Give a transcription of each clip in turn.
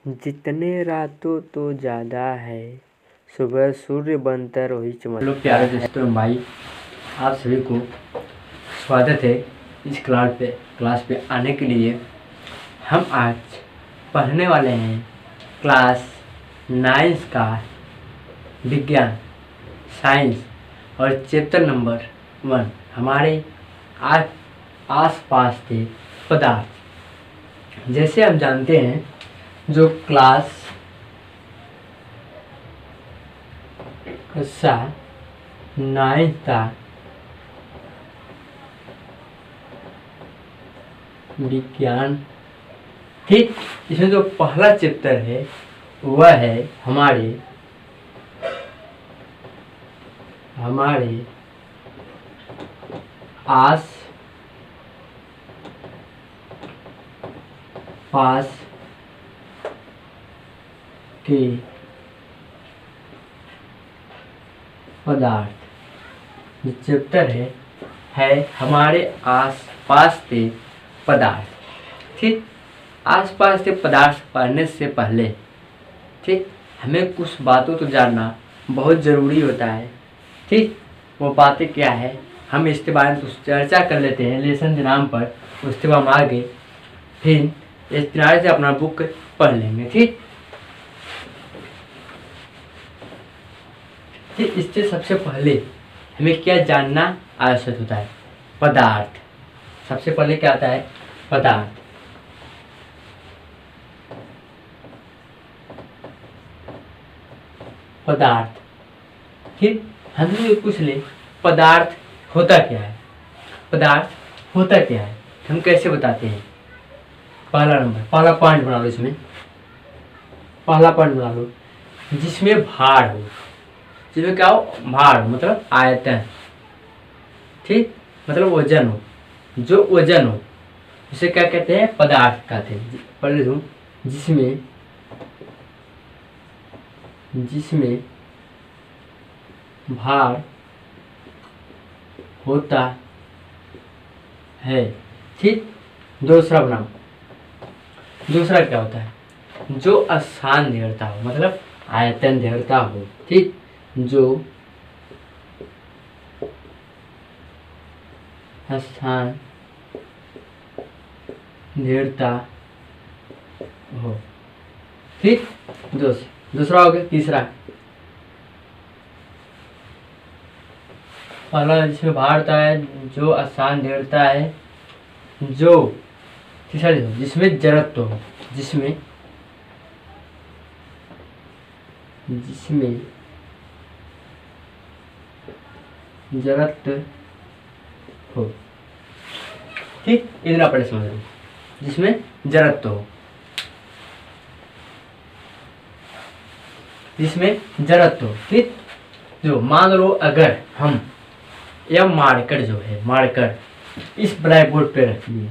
जितने रातों तो ज़्यादा है, सुबह सूर्य बनकर वही चमकता। हेलो प्यारे दोस्तों, भाई आप सभी को स्वागत है इस क्लास पे आने के लिए। हम आज पढ़ने वाले हैं क्लास 9 का विज्ञान साइंस और चैप्टर नंबर 1 हमारे आस पास के पदार्थ। जैसे हम जानते हैं जो क्लास 9 का विज्ञान, ठीक, इसमें जो पहला चैप्टर है वह है हमारे आस पास के पदार्थ। जो चैप्टर है हमारे आस पास के पदार्थ। ठीक, आस पास के पदार्थ पढ़ने से पहले ठीक हमें कुछ बातों को जानना बहुत ज़रूरी होता है। ठीक, वो बातें क्या है हम इसके बारे में कुछ चर्चा कर लेते हैं लेसन के नाम पर। उसके बाद हम आगे फिर इस किनारे से अपना बुक पढ़ लेंगे। ठीक, इससे सबसे पहले हमें क्या जानना आवश्यक होता है? पदार्थ। सबसे पहले क्या आता है? पदार्थ। पदार्थ, ठीक, हमसे पूछ ले पदार्थ होता क्या है? पदार्थ होता क्या है हम कैसे बताते हैं? पहला पॉइंट बना लो। इसमें पहला पॉइंट बना लो जिसमें भार हो। जिसमें क्या हो? भार, मतलब आयतन। ठीक, मतलब वजन हो। जो वजन हो उसे क्या कहते हैं? पदार्थ कहते हैं। पढ़ लूं, जिसमें भार होता है। ठीक, दूसरा बनाओ। दूसरा क्या होता है? जो स्थान घेरता हो, मतलब आयतन घेरता हो। ठीक, जो स्थान घेरता हो। ठीक, दूसरा हो गया। तीसरा, पहला जिसमें भार होता है, जो स्थान घेरता है, जो तीसरा जिसमें जड़त्व हो। जिसमें जड़त्व हो। ठीक, इतना पहले समझ लो। जिसमें जड़त्व हो, जिसमें जड़त्व हो। ठीक, जो मान लो अगर हम यह मार्कर जो है, मार्कर इस ब्लैक बोर्ड पे रख दिए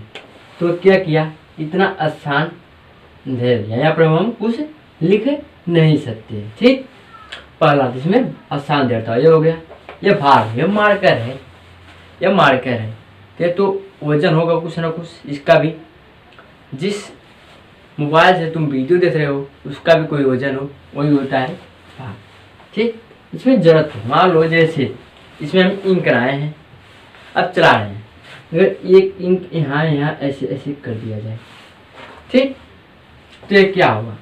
तो क्या किया? इतना स्थान घेर लिया। यहाँ पर हम कुछ लिख नहीं सकते। ठीक, पहला जिसमें स्थान घेरता है, ये हो गया। ये भार, ये मार्कर है, यह मार्कर है। ये तो वजन होगा कुछ ना कुछ इसका भी। जिस मोबाइल से तुम वीडियो देख रहे हो उसका भी कोई वजन हो, वही होता है भार। ठीक, इसमें जरूरत हो। मान लो जैसे इसमें हम इंक कराए हैं, अब चला रहे हैं। अगर एक इंक यहाँ ऐसे ऐसे कर दिया जाए, ठीक, तो ये क्या होगा?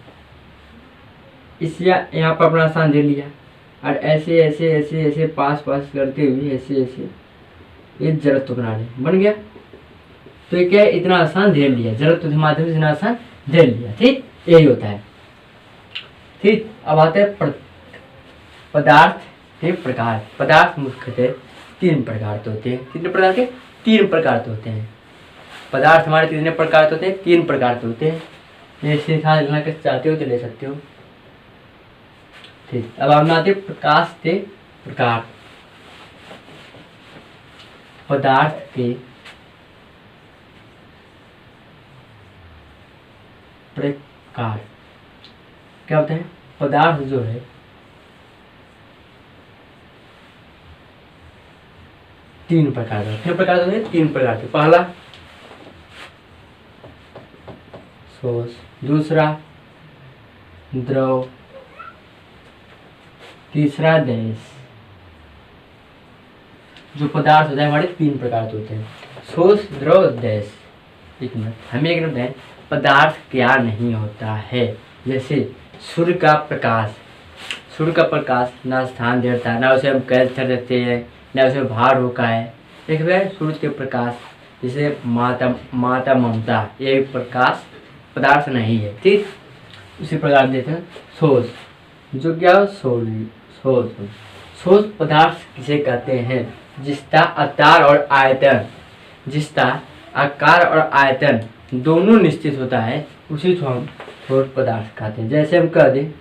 इस यहाँ पर अपना स्थान दे लिया और ऐसे ऐसे ऐसे ऐसे पास करते हुए ऐसे ऐसे ये जड़त्व बना ले, बन गया। तो ये क्या है? इतना आसान धेर लिया, जड़त्व के माध्यम से इतना आसान धेर लिया। ठीक, यही होता है। ठीक, अब आते हैं पदार्थ के प्रकार। पदार्थ मुख्यतः 3 प्रकार के होते हैं। कितने प्रकार के? 3 प्रकार के होते हैं। पदार्थ हमारे कितने प्रकार के होते हैं? 3 प्रकार के होते हैं। जैसे साथ लेना के चाहते हो तो ले सकते हो। ठीक, अब हम आते हैं प्रकाश के प्रकार। पदार्थ के प्रकार क्या होते हैं? पदार्थ जो है 3 प्रकार के। कितने प्रकार के? 3 प्रकार के। पहला ठोस, दूसरा द्रव, तीसरा गैस। जो पदार्थ होता है हमारे 3 प्रकार के होते हैं, ठोस, द्रव, गैस। एक मिनट, हमें एक बताएं पदार्थ क्या नहीं होता है। जैसे सूर्य का प्रकाश, सूर्य का प्रकाश ना स्थान देता है, ना उसे हम कैद कर सकते हैं, ना उसे भार रोका है। एक है सूर्य के प्रकाश, जैसे माता ममता, ये प्रकाश पदार्थ नहीं है, ठीक। उसी प्रकार देते हैं ठोस, जो क्या ठोस ठोस पदार्थ किसे कहते हैं, जिसका आकार और आयतन, जिसका आकार और आयतन दोनों निश्चित होता है, उसी को हम ठोस पदार्थ कहते हैं। जैसे हम कह दें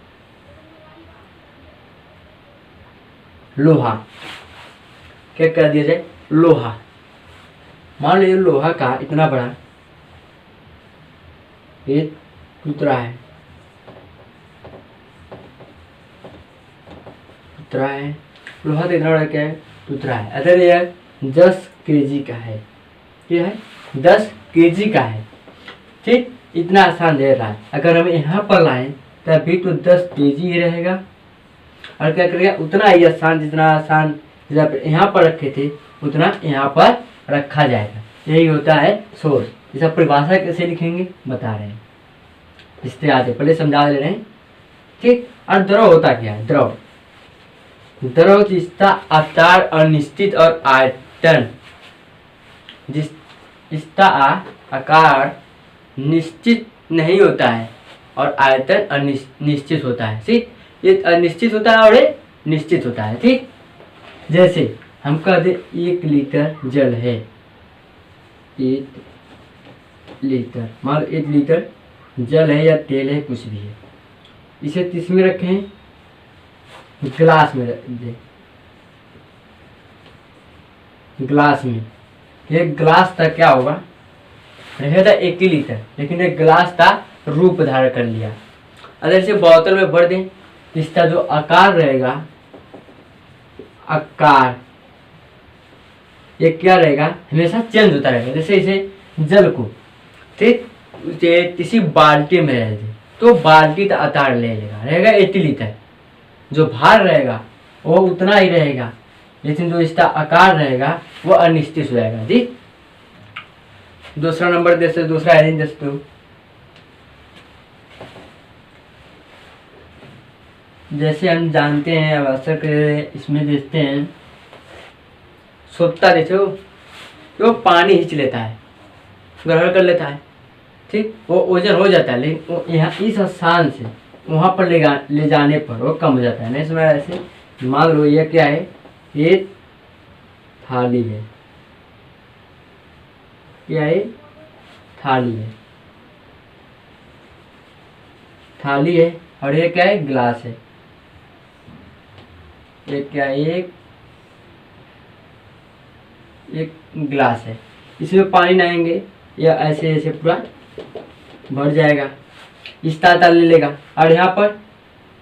लोहा, क्या कह दिया जाए, लोहा। मान लीजिए लोहा का इतना बड़ा एक टुकड़ा है, लोहा तो इतना बड़ा क्या है, टुकड़ा है। अगर यह 10 केजी का है, क्या है, 10 केजी का है, ठीक। इतना आसान दे रहा है, अगर हम यहाँ पर लाएं तभी तो 10 केजी ही रहेगा। और क्या करेगा, उतना ही आसान, जितना आसान यहाँ पर रखे थे उतना यहाँ पर रखा जाएगा। यही होता है सोर्स। इसका परिभाषा कैसे लिखेंगे बता रहे हैं, इससे आगे पहले समझा दे रहे हैं, ठीक। और द्रव होता क्या है, द्रव, द्रव जिसका आकार अनिश्चित और आयतन, जिसका आकार निश्चित नहीं होता है और आयतन अनिश्चित होता है, ठीक। ये अनिश्चित होता है और ये निश्चित होता है, ठीक। जैसे हम कह दें 1 लीटर जल है, 1 लीटर, मान लो 1 लीटर जल है या तेल है, कुछ भी है, इसे किस में रखें, गिलास में रख दें, गिलास में। एक गिलास का क्या होगा, रहेगा 1 लीटर, लेकिन एक गिलास का रूप धारण कर लिया। अगर इसे बोतल में भर दें, इसका जो आकार रहेगा, आकार ये क्या रहेगा, हमेशा चेंज होता रहेगा। जैसे इसे जल को, ठीक, किसी बाल्टी में रह दे तो बाल्टी का आकार ले लेगा, रहेगा 80 लीटर। जो भार रहेगा वो उतना ही रहेगा, लेकिन जो इसका आकार रहेगा वो अनिश्चित हो जाएगा, ठीक। दूसरा नंबर जैसे दूसरा हेडिंग देखते हो, जैसे हम जानते हैं आवश्यक, इसमें देखते हैं सोखता, देखो वो पानी खींच लेता है, ग्रहण कर लेता है, ठीक, वो ओजन हो जाता है, लेकिन वो यहाँ इस स्थान से वहाँ पर ले जाने पर वो कम हो जाता है। नहीं समझ, ऐसे मान लो ये क्या है, ये थाली है, क्या है, थाली है, थाली है, और ये क्या है, गिलास है। ये क्या है, एक गिलास है, इसमें पानी नहाएंगे या ऐसे ऐसे पूरा भर जाएगा, इस ताता ले लेगा, और यहाँ पर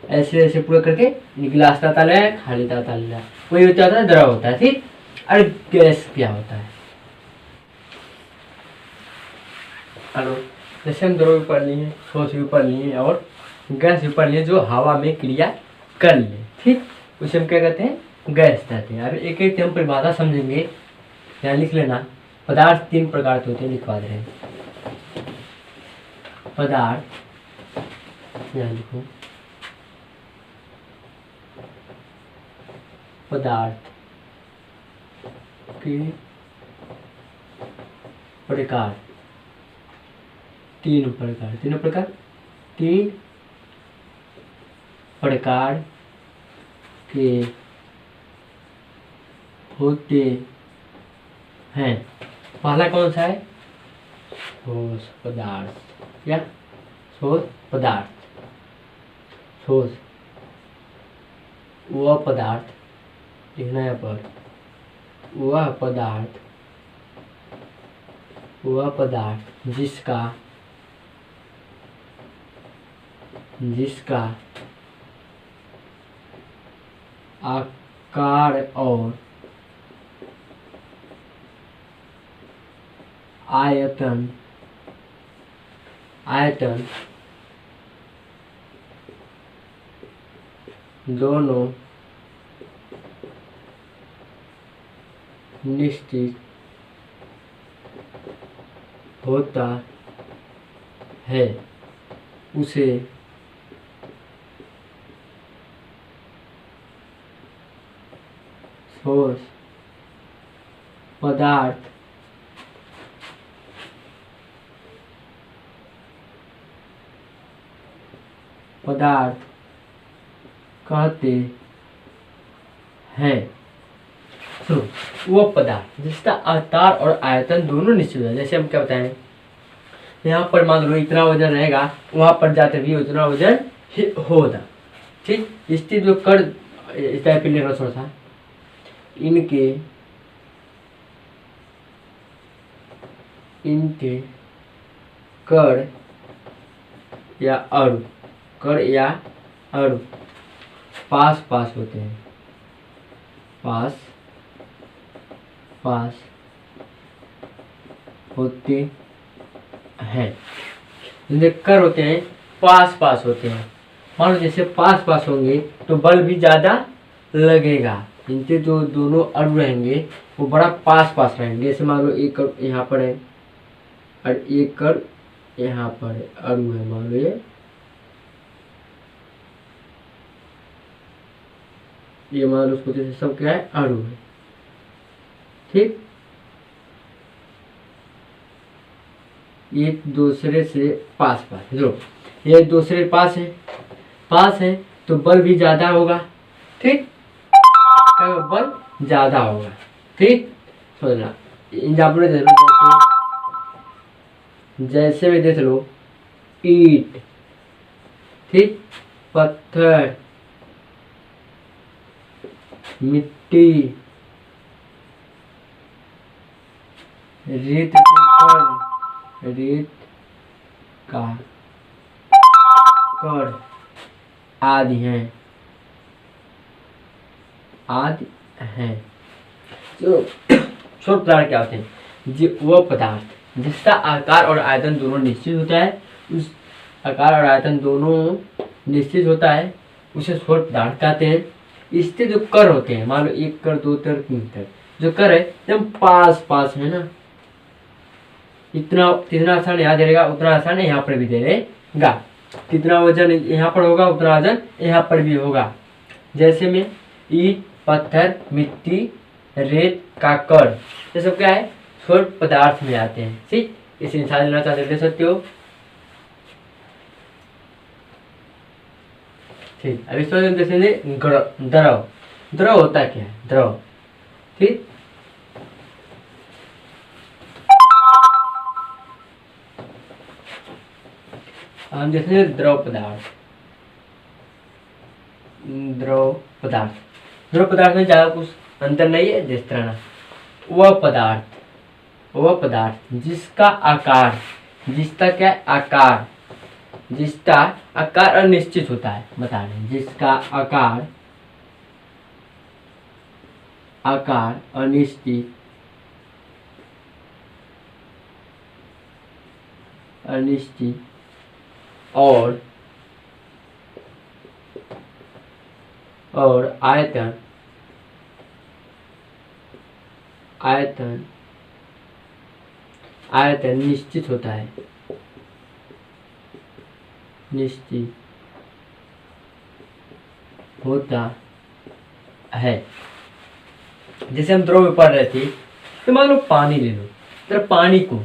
ऐसे ऐसे पूरा करके गिलास ताता ले, खाली ताता ले, वही होता है द्रव होता है, ठीक। और गैस क्या होता है, हेलो, जैसे हम द्रव भी पढ़ लिए, ठोस भी पढ़ लिए और गैस भी पढ़ लिए, जो हवा में क्रिया कर ले, ठीक, उसे हम क्या कहते हैं, गैस कहते हैं। अब एक एक हम परिभाषा समझेंगे, यहाँ लिख लेना। पदार्थ 3 प्रकार के होते हैं, लिखवा दे रहे हैं। पदार्थ, यहाँ लिखो, पदार्थ के प्रकार, 3 प्रकार, 3 प्रकार, 3 प्रकार के होते हैं। पहला कौन सा है, ठोस पदार्थ, या ठोस पदार्थ, ठोस वह पदार्थ, लिखना यहाँ पर, वह पदार्थ, वह पदार्थ जिसका आकार और आयतन दोनों निश्चित होता है उसे ठोस पदार्थ कहते हैं। तो वो पदार्थ जिसका आकार और आयतन दोनों निश्चित है। जैसे हम क्या बताएं, यहाँ पर मान लो इतना वजन रहेगा, वहां पर जाते भी उतना वजन होगा। ठीक, इसके जो कण इस टाइप लेना थोड़ा सा, इनके कण या अणु पास पास होते हैं, पास होते हैं। जिनके कण होते हैं पास पास होते हैं। मान लो जैसे पास पास होंगे तो बल भी ज्यादा लगेगा। इनके जो दोनों अणु रहेंगे वो बड़ा पास पास रहेंगे। जैसे मान लो एक कण यहाँ पर है और एक कण यहाँ पर अणु है, मान लो ये मान लो उसको जैसे सब क्या है, अणु है। ठीक, एक दूसरे से पास जो ये एक दूसरे पास है तो बल भी ज्यादा होगा। ठीक, बल ज्यादा होगा। ठीक, समझना। एग्जाम्पल जैसे में देख लो, ईंट, ठीक, पत्थर, मिट्टी, रेत का कण आदि हैं तो छोटे पदार्थ क्या होते हैं? वो पदार्थ जिसका आकार और आयतन दोनों निश्चित होता है, उस आकार और आयतन दोनों निश्चित होता है उसे छोटे पदार्थ कहते हैं। इसके जो कर होते हैं, मान लो एक कर, दो कर, तीन कर, जो कर है एकदम पास पास है ना, जितना आसान यहाँ दे रहेगा उतना आसान यहाँ पर भी दे रहेगा। कितना वजन यहाँ पर होगा उतना वजन यहाँ पर भी होगा। जैसे में ईंट, पत्थर, मिट्टी, रेत का कण, ये सब क्या है, छोटे पदार्थ में आते हैं। ठीक, इसे इंसान लेना चाहते दे सकते हो। ठीक, अब इसको देखेंगे द्रव। द्रव होता क्या है? द्रव, ठीक, हम देखेंगे द्रव पदार्थ। द्रव पदार्थ में ज्यादा कुछ अंतर नहीं है। जिस तरह ना वह पदार्थ जिसका आकार, जिसका आकार अनिश्चित होता है, बता रहे जिसका आकार अनिश्चित और आयतन निश्चित होता है, जैसे हम द्रव में पढ़ रहे थे, तो मान लो पानी ले लो, तो पानी को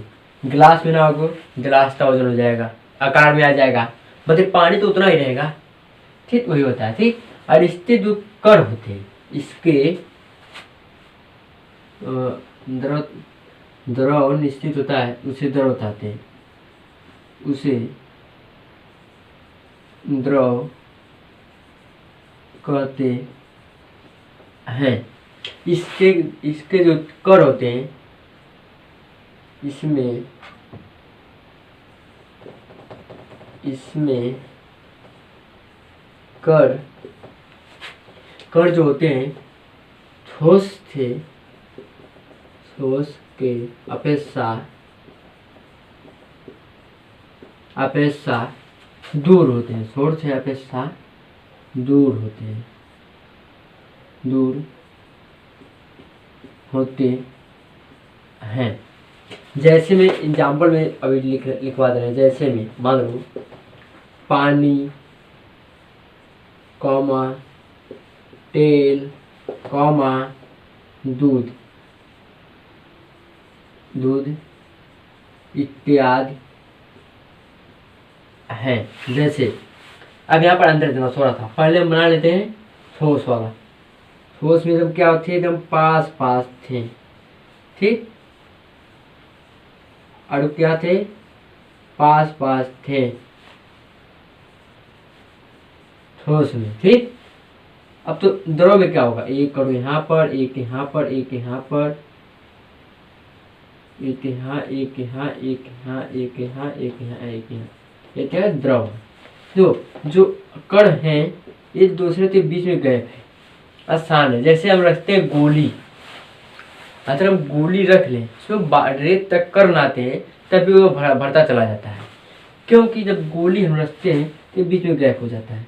गिलास में ना होगा, गिलास का वजन हो जाएगा, आकार में आ जाएगा, मतलब पानी तो उतना ही रहेगा। ठीक, वही होता है। ठीक, और इसके जो कण होते हैं, इसके द्रव निश्चित होता है, उसे द्रव कहते हैं, उसे द्रव कहते हैं। इसके जो कण होते हैं, इसमें कण जो होते हैं ठोस के अपेक्षा दूर होते हैं, ठोस से अपेक्षा दूर होते हैं, दूर होते हैं। जैसे में एग्जाम्पल में अभी लिखवा दे रहे हैं, जैसे में मान लो पानी कॉमा तेल कॉमा दूध, दूध इत्यादि है। जैसे अब यहाँ पर अंदर देना थोड़ा था, पहले हम बना लेते हैं ठोस वाला। ठोस में एकदम क्या होती है, एकदम पास पास थे, ठीक, और क्या थे, पास पास थे ठोस में, ठीक। अब तो द्रव में क्या होगा, एक करो यहाँ पर, एक यहाँ पर, एक यहाँ पर, एक यहाँ, एक यहाँ, एक यहाँ, एक यहाँ, एक यहाँ, एक यहाँ, ये क्या है, द्रव। जो कण हैं ये दूसरे के बीच में गैप है, आसान है। जैसे हम रखते हैं गोली, अगर हम गोली रख लें उसमें रेत तक कण आते हैं तभी वो भरता चला जाता है, क्योंकि जब गोली हम रखते हैं तो बीच में गैप हो जाता है।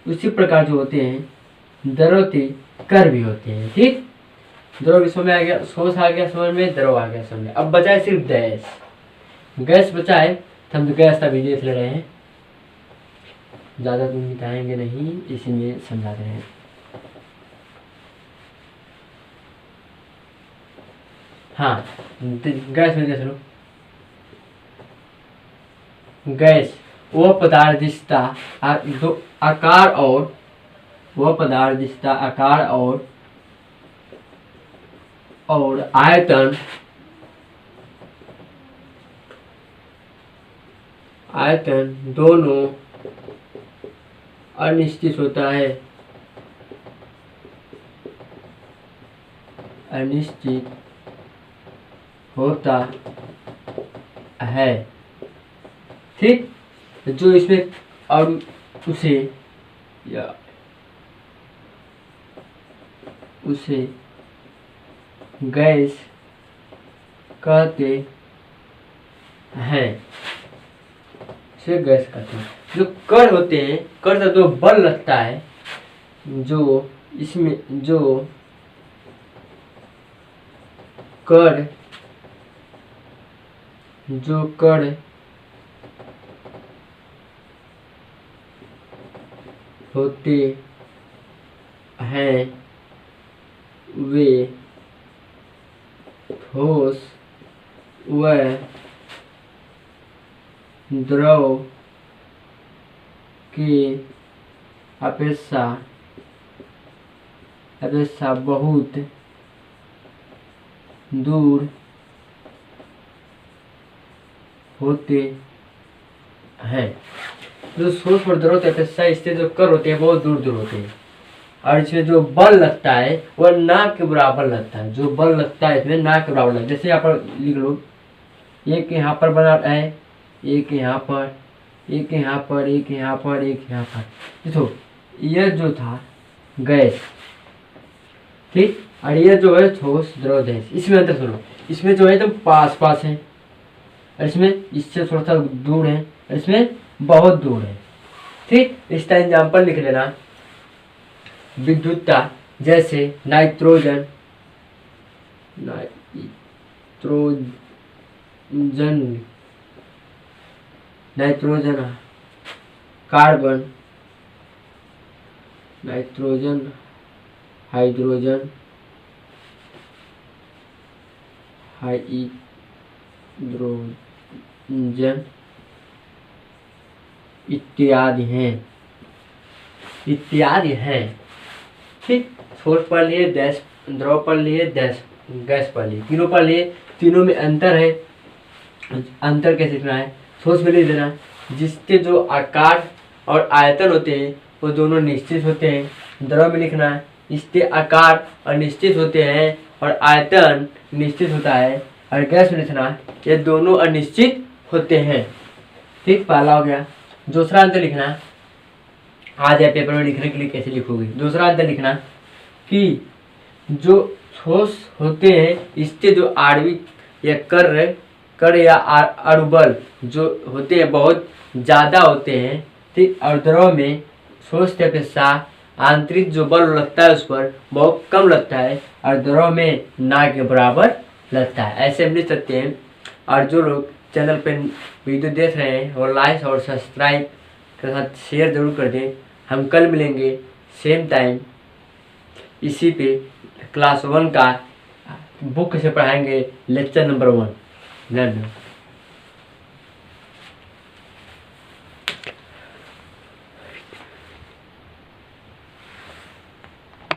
उसी प्रकार जो होते हैं द्रव के कण भी होते हैं, ठीक। द्रव समझ में आ गया, ठोस आ गया समझ में, द्रव आ गया समझ में। अब बचा है सिर्फ गैस, गैस बचा है तो हम तो गैस अभी देख ले रहे हैं, ज़्यादा तुम मिटाएंगे नहीं, इसीलिए समझा रहे हैं। हाँ, गैस में देख लो, गैस वह पदार्थ जिसका आकार और वह पदार्थ जिसका आकार और आयतन दोनों अनिश्चित होता है, अनिश्चित होता है, ठीक। जो इसमें और उसे या उसे गैस कहते हैं, इसे गैस कहते हैं। जो कण होते हैं, कण का जो बल लगता है, जो इसमें जो कण होते हैं वे ठोस व द्रव की अपेक्षा बहुत दूर होते हैं। जो ठोस और द्रव की अपेक्षा इससे जो कण होते हैं बहुत दूर दूर होते हैं, और इसमें जो बल लगता है वह ना के बराबर लगता है, जो बल लगता है इसमें ना के बराबर लगता है। जैसे यहाँ पर लिख लो, एक यहाँ पर बना है, एक यहाँ पर, एक यहाँ पर, एक यहाँ पर, एक यहाँ पर। देखो यह जो था गैस, ठीक, और यह जो है ठोस द्रव गैस। इसमें अंतर सुनो, इसमें जो है एकदम पास पास है, और इसमें इससे थोड़ा सा दूर है, और इसमें बहुत दूर है, ठीक। इसका एग्जाम्पल लिख लेना, विद्युतता, जैसे नाइट्रोजन कार्बन, नाइट्रोजन हाइड्रोजन इत्यादि हैं, ठीक। ठोस पर लिए, द्रव पर लिए, गैस पर लिए, तीनों पर लिए। तीनों में अंतर है, अंतर कैसे लिखना है, ठोस में लिख देना, जिसके जो आकार और आयतन होते हैं वो दोनों निश्चित होते हैं। द्रव में लिखना है, इसके आकार अनिश्चित होते हैं और आयतन निश्चित होता है। और गैस में लिखना, ये दोनों अनिश्चित होते हैं, ठीक। पहला हो गया। दूसरा अंतर लिखना, आ जाए पेपर में लिखने के लिए कैसे लिखोगे। दूसरा अंतर लिखना कि जो ठोस होते हैं इसके जो आणविक या कण या अणुबल जो होते हैं बहुत ज़्यादा होते हैं, ठीक। और द्रव में सोचते अपेक्षा आंतरिक जो बल लगता है उस पर बहुत कम लगता है और द्रव में ना के बराबर लगता है। ऐसे हम लिख सकते हैं। और जो लोग चैनल पे वीडियो देख रहे हैं वो लाइक और सब्सक्राइब के साथ शेयर जरूर कर दें। हम कल मिलेंगे सेम टाइम इसी पे। क्लास 1 का बुक से पढ़ाएंगे लेक्चर नंबर 1। धन्यवाद।